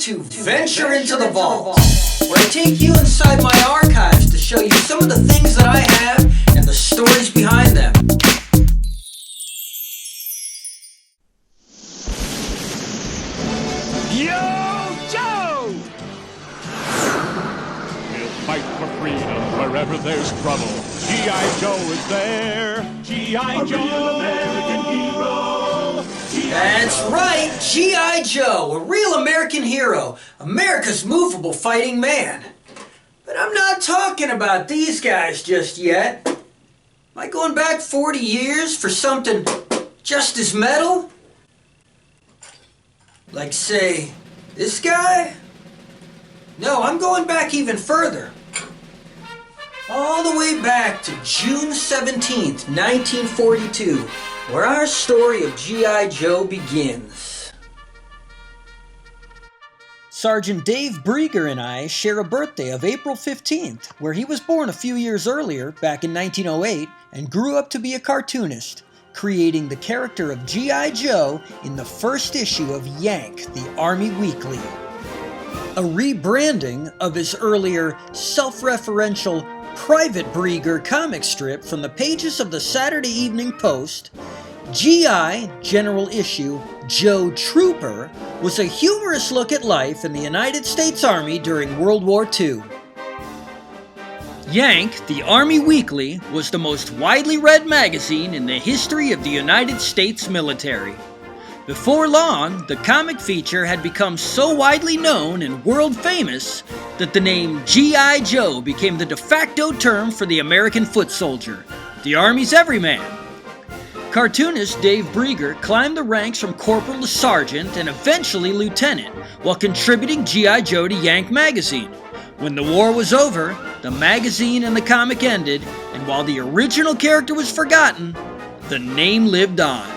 to Venture into the Vault, where I take you inside my archives to show you some of the things that I have and the stories behind them. Yo, Joe! We'll fight for freedom wherever there's trouble. G.I. Joe is there. G.I. Joe, American hero. That's right, G.I. Joe, a real American hero, America's movable fighting man. But I'm not talking about these guys just yet. Am I going back 40 years for something just as metal? Like, say, this guy? No, I'm going back even further. All the way back to June 17th, 1942, where our story of G.I. Joe begins. Sergeant Dave Brieger and I share a birthday of April 15th, where he was born a few years earlier, back in 1908, and grew up to be a cartoonist, creating the character of G.I. Joe in the first issue of Yank, the Army Weekly. A rebranding of his earlier self-referential Private Brieger comic strip from the pages of the Saturday Evening Post, G.I. General Issue Joe Trooper was a humorous look at life in the United States Army during World War II. Yank, the Army Weekly, was the most widely read magazine in the history of the United States military. Before long, the comic feature had become so widely known and world famous that the name G.I. Joe became the de facto term for the American foot soldier, the Army's everyman. Cartoonist Dave Brieger climbed the ranks from corporal to sergeant and eventually lieutenant while contributing G.I. Joe to Yank magazine. When the war was over, the magazine and the comic ended, and while the original character was forgotten, the name lived on.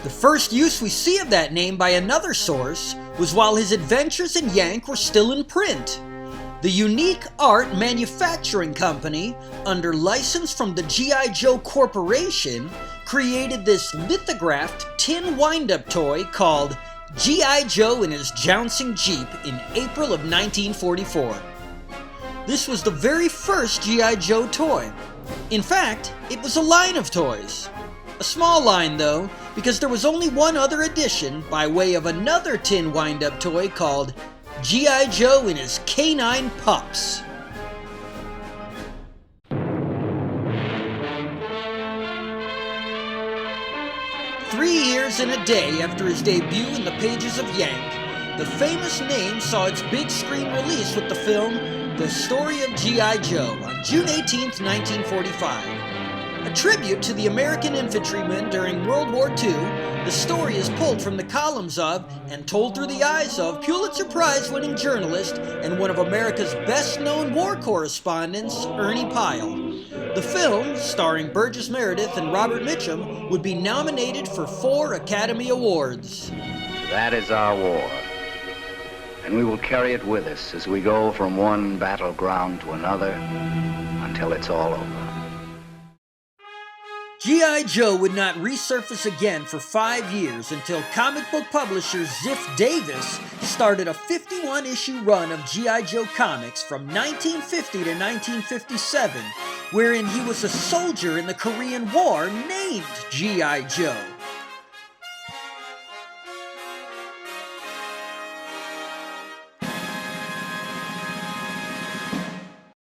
The first use we see of that name by another source was while his adventures in Yank were still in print. The Unique Art Manufacturing Company, under license from the G.I. Joe Corporation, created this lithographed tin wind-up toy called G.I. Joe in His Jouncing Jeep in April of 1944. This was the very first G.I. Joe toy. In fact, it was a line of toys. A small line, though, because there was only one other edition by way of another tin wind-up toy called G.I. Joe and His Canine Pups. Three years and a day after his debut in the pages of Yank, the famous name saw its big screen release with the film The Story of G.I. Joe on June 18, 1945. A tribute to the American infantrymen during World War II, the story is pulled from the columns of and told through the eyes of Pulitzer Prize-winning journalist and one of America's best-known war correspondents, Ernie Pyle. The film, starring Burgess Meredith and Robert Mitchum, would be nominated for 4 Academy Awards. That is our war, and we will carry it with us as we go from one battleground to another until it's all over. G.I. Joe would not resurface again for 5 years until comic book publisher Ziff Davis started a 51-issue run of G.I. Joe comics from 1950 to 1957, wherein he was a soldier in the Korean War named G.I. Joe.